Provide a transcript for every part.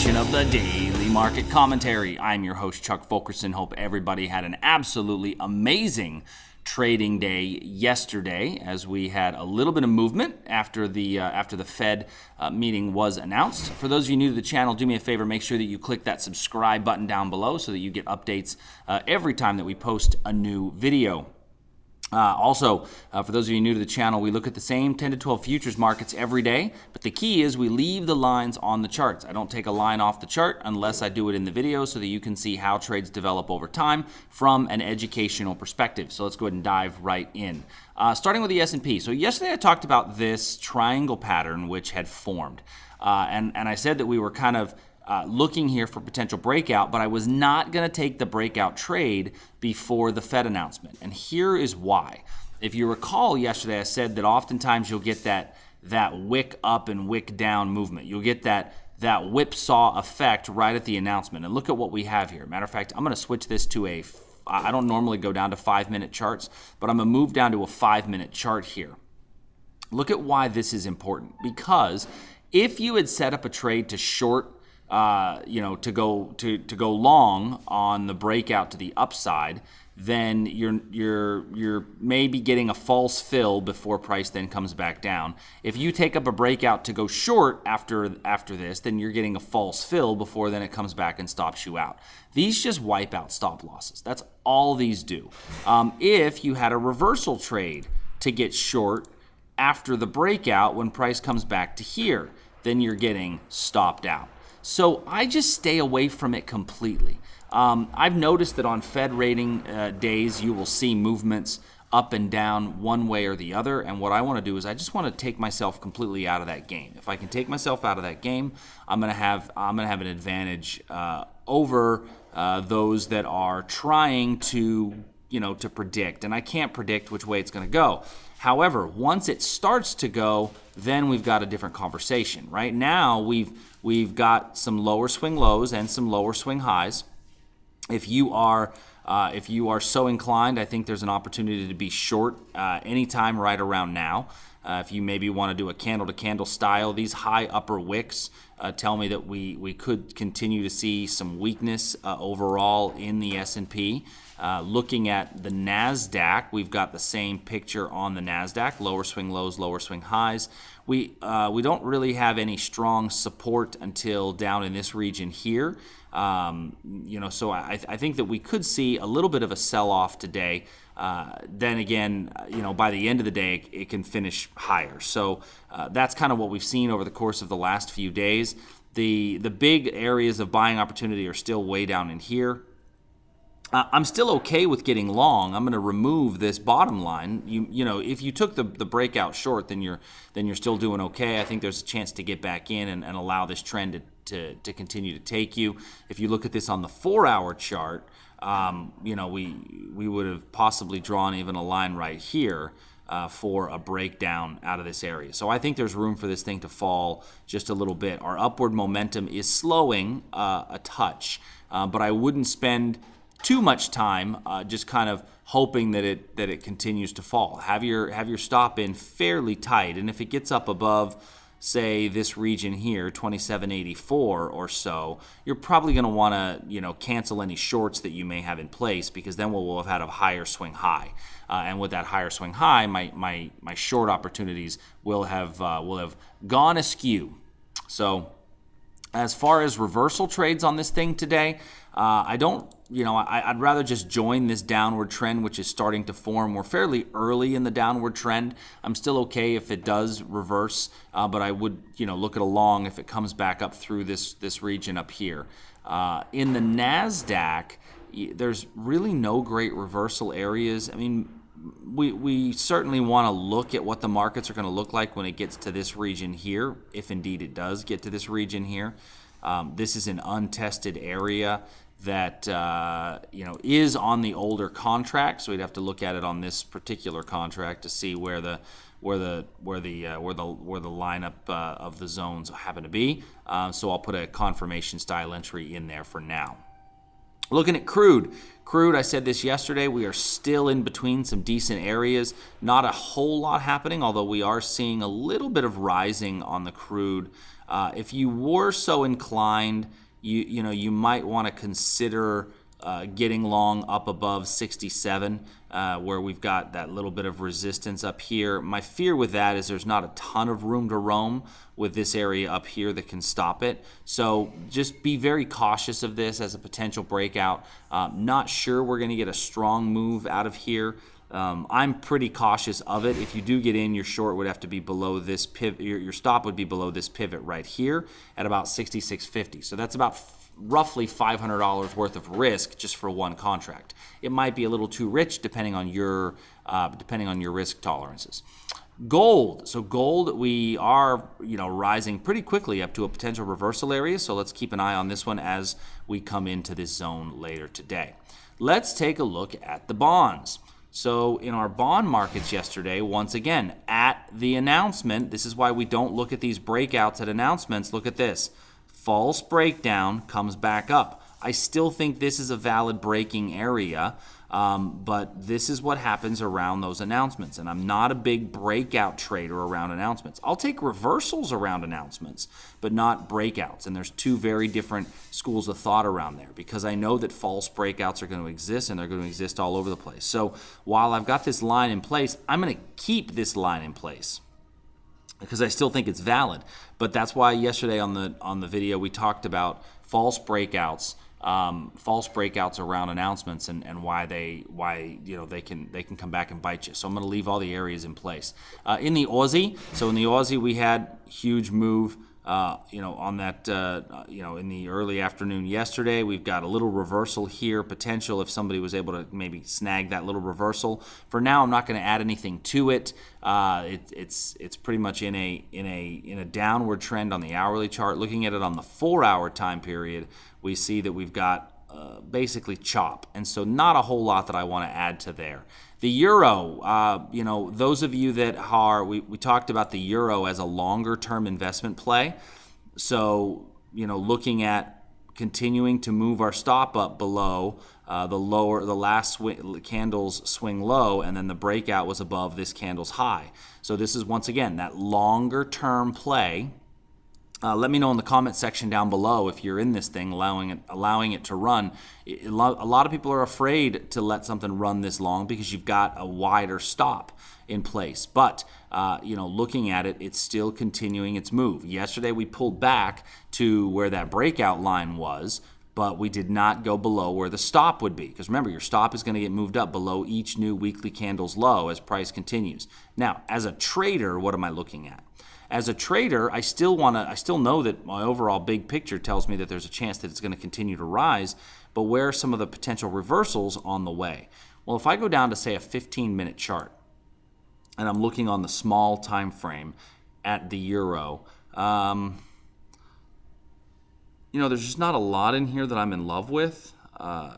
edition of the Daily Market Commentary. I'm your host, Chuck Fulkerson. Hope everybody had an absolutely amazing trading day yesterday, as we had a little bit of movement after the Fed meeting was announced. For those of you new to the channel, do me a favor, make sure that you click that subscribe button down below so that you get updates every time that we post a new video. Also, for those of you new to the channel, we look at the same 10 to 12 futures markets every day, but the key is we leave the lines on the charts. I don't take a line off the chart unless I do it in the video so that you can see how trades develop over time from an educational perspective. So let's go ahead and dive right in. Starting with the S&P. So yesterday I talked about this triangle pattern which had formed, and I said that we were kind of looking here for potential breakout, but I was not going to take the breakout trade before the Fed announcement. And here is why. If you recall yesterday, I said that oftentimes you'll get that wick up and wick down movement. You'll get that whipsaw effect right at the announcement. And look at what we have here. Matter of fact, I'm going to switch this to I don't normally go down to 5-minute charts, but I'm going to move down to a 5-minute chart here. Look at why this is important. Because if you had set up a trade to short, to go long on the breakout to the upside, then you're maybe getting a false fill before price then comes back down. If you take up a breakout to go short after this, then you're getting a false fill before then it comes back and stops you out. These just wipe out stop losses. That's all these do. If you had a reversal trade to get short after the breakout when price comes back to here, then you're getting stopped out. So I just stay away from it completely. I've noticed that on Fed rating days, you will see movements up and down one way or the other. And what I want to do is I just want to take myself completely out of that game. If I can take myself out of that game, I'm gonna have an advantage over those that are trying to predict. And I can't predict which way it's going to go. However, once it starts to go, then we've got a different conversation. Right now, we've got some lower swing lows and some lower swing highs. If you are so inclined, I think there's an opportunity to be short anytime right around now. If you maybe want to do a candle-to-candle style, these high upper wicks tell me that we could continue to see some weakness overall in the S&P. Looking at the Nasdaq, we've got the same picture on the Nasdaq: lower swing lows, lower swing highs. We don't really have any strong support until down in this region here. So I think that we could see a little bit of a sell-off today. Then again, by the end of the day, it can finish higher. So that's kind of what we've seen over the course of the last few days. The big areas of buying opportunity are still way down in here. I'm still okay with getting long. I'm going to remove this bottom line. If you took the breakout short, then you're still doing okay. I think there's a chance to get back in and allow this trend to continue to take you. If you look at this on the 4-hour chart, we would have possibly drawn even a line right here for a breakdown out of this area. So I think there's room for this thing to fall just a little bit. Our upward momentum is slowing a touch, but I wouldn't spend too much time just kind of hoping that it continues to fall. Have your stop in fairly tight, and if it gets up above, say, this region here, 2784 or so, you're probably going to want to cancel any shorts that you may have in place, because then we'll have had a higher swing high, and with that higher swing high, my short opportunities will have gone askew. So as far as reversal trades on this thing today, I'd rather just join this downward trend, which is starting to form. We're fairly early in the downward trend. I'm still okay if it does reverse, but I would, look at a long if it comes back up through this region up here. In the Nasdaq, there's really no great reversal areas. I mean, we certainly want to look at what the markets are going to look like when it gets to this region here, if indeed it does get to this region here. This is an untested area that is on the older contract, so we'd have to look at it on this particular contract to see where the lineup of the zones happen to be. So I'll put a confirmation style entry in there for now. Looking at crude. Crude, I said this yesterday, we are still in between some decent areas. Not a whole lot happening, although we are seeing a little bit of rising on the crude. If you were so inclined, you might want to consider getting long up above 67, where we've got that little bit of resistance up here. My fear with that is there's not a ton of room to roam with this area up here that can stop it. So just be very cautious of this as a potential breakout. Not sure we're going to get a strong move out of here. I'm pretty cautious of it. If you do get in, your short would have to be below this pivot. Your stop would be below this pivot right here at about 66.50. So that's about roughly $500 worth of risk just for one contract. It might be a little too rich depending on your risk tolerances. Gold. So gold, we are rising pretty quickly up to a potential reversal area. So let's keep an eye on this one as we come into this zone later today. Let's take a look at the bonds. So in our bond markets yesterday, once again, at the announcement, this is why we don't look at these breakouts at announcements. Look at this. False breakdown comes back up. I still think this is a valid breaking area, but this is what happens around those announcements. And I'm not a big breakout trader around announcements. I'll take reversals around announcements, but not breakouts. And there's two very different schools of thought around there, because I know that false breakouts are going to exist, and they're going to exist all over the place. So while I've got this line in place, I'm going to keep this line in place, because I still think it's valid. But that's why yesterday on the video we talked about false breakouts around announcements and why they can come back and bite you. So I'm going to leave all the areas in place. In the Aussie, we had huge move. On that, in the early afternoon yesterday. We've got a little reversal here, potential if somebody was able to maybe snag that little reversal. For now, I'm not going to add anything to it. It's pretty much in a downward trend on the hourly chart. Looking at it on the 4-hour time period, we see that we've got basically chop, and so not a whole lot that I want to add to there. The euro, those of you that are, we talked about the euro as a longer term investment play. So, looking at continuing to move our stop up below the last candle's swing low, and then the breakout was above this candle's high. So this is once again that longer term play. Let me know in the comment section down below if you're in this thing, allowing it to run. A lot of people are afraid to let something run this long because you've got a wider stop in place. But looking at it, it's still continuing its move. Yesterday we pulled back to where that breakout line was, but we did not go below where the stop would be. Because remember, your stop is going to get moved up below each new weekly candle's low as price continues. Now, as a trader, what am I looking at? As a trader, I still know that my overall big picture tells me that there's a chance that it's going to continue to rise, but where are some of the potential reversals on the way? Well, if I go down to, say, a 15-minute chart, and I'm looking on the small time frame at the euro, there's just not a lot in here that I'm in love with, and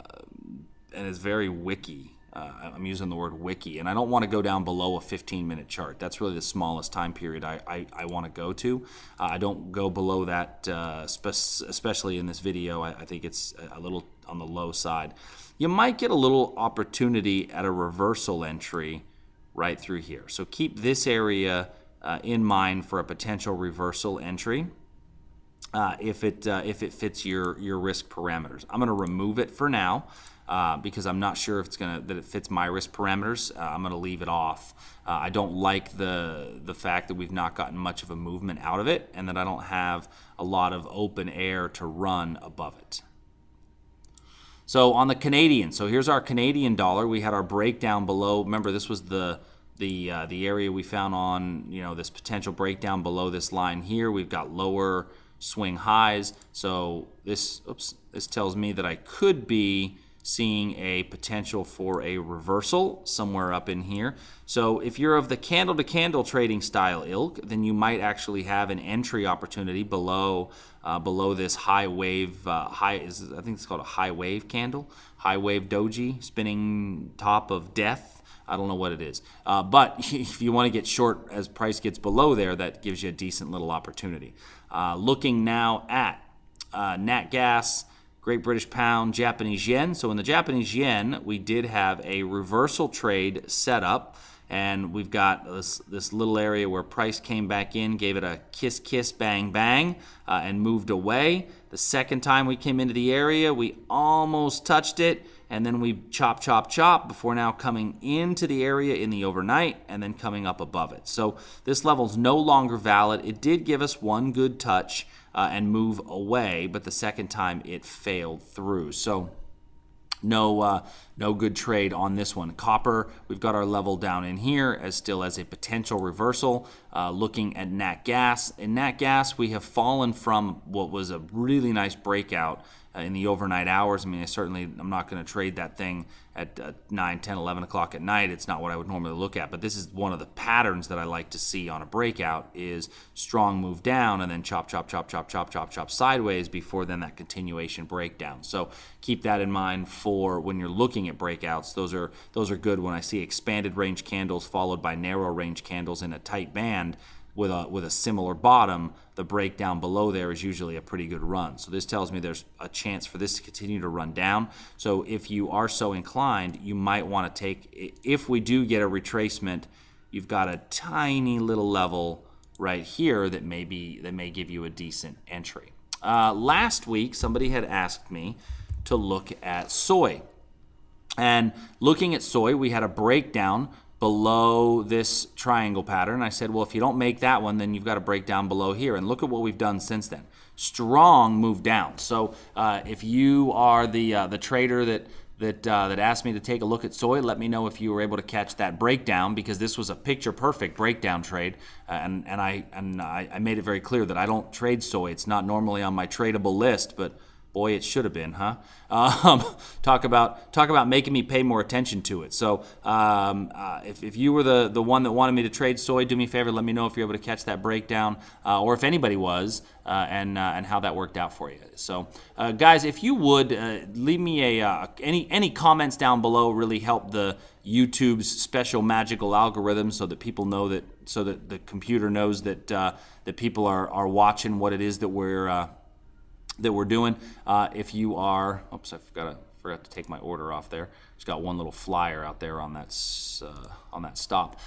it's very wicky. I'm using the word wiki, and I don't want to go down below a 15-minute chart. That's really the smallest time period I want to go to. I don't go below that, especially in this video. I think it's a little on the low side. You might get a little opportunity at a reversal entry right through here. So keep this area in mind for a potential reversal entry if it fits your risk parameters. I'm going to remove it for now. Because I'm not sure if that it fits my risk parameters. I'm going to leave it off. I don't like the fact that we've not gotten much of a movement out of it, and that I don't have a lot of open air to run above it. So on the Canadian, so here's our Canadian dollar. We had our breakdown below. Remember, this was the area we found on this potential breakdown below this line here. We've got lower swing highs. So this tells me that I could be seeing a potential for a reversal somewhere up in here. So if you're of the candle-to-candle trading style ilk, then you might actually have an entry opportunity below this high wave. I think it's called a high wave candle, high wave doji, spinning top of death. I don't know what it is. But if you want to get short as price gets below there, that gives you a decent little opportunity. Looking now at nat gas. Great British Pound, Japanese Yen. So in the Japanese Yen, we did have a reversal trade set up. And we've got this little area where price came back in, gave it a kiss, kiss, bang, bang, and moved away. The second time we came into the area, we almost touched it, and then we chop, chop, chop before now coming into the area in the overnight and then coming up above it. So this level's no longer valid. It did give us one good touch and move away, but the second time it failed through. So no good trade on this one. Copper, we've got our level down in here as still as a potential reversal. Looking at nat gas. In nat gas, we have fallen from what was a really nice breakout in the overnight hours. I mean, I'm not going to trade that thing at 9, 10, 11 o'clock at night. It's not what I would normally look at, but this is one of the patterns that I like to see on a breakout is strong move down and then chop, chop, chop, chop, chop, chop, chop sideways before then that continuation breakdown. So keep that in mind for when you're looking at breakouts. Those are good when I see expanded range candles followed by narrow range candles in a tight band with a similar bottom. The breakdown below there is usually a pretty good run. So this tells me there's a chance for this to continue to run down. So if you are so inclined, you might want to take, if we do get a retracement, you've got a tiny little level right here that may give you a decent entry. Last week, somebody had asked me to look at soy. And looking at soy, we had a breakdown below this triangle pattern. I said, well, if you don't make that one, then you've got to break down below here. And look at what we've done since then. Strong move down. So if you are the trader that asked me to take a look at soy, let me know if you were able to catch that breakdown, because this was a picture-perfect breakdown trade. And I made it very clear that I don't trade soy. It's not normally on my tradable list, but boy, it should have been, huh? Talk about making me pay more attention to it. So if you were the one that wanted me to trade soy, do me a favor, let me know if you're able to catch that breakdown, or if anybody was, and how that worked out for you. So guys, if you would leave me any comments down below, really help the YouTube's special magical algorithm so that people know so that the computer knows that that people are watching what it is that we're doing. If you are, oops, I forgot to take my order off there. Just got one little flyer out there on that stop.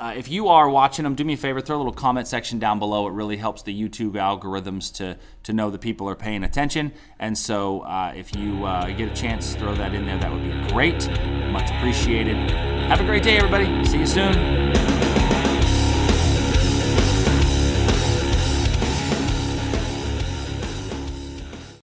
If you are watching them, do me a favor, throw a little comment section down below. It really helps the YouTube algorithms to know that people are paying attention. And so if you get a chance to throw that in there, that would be great. Much appreciated. Have a great day, everybody. See you soon.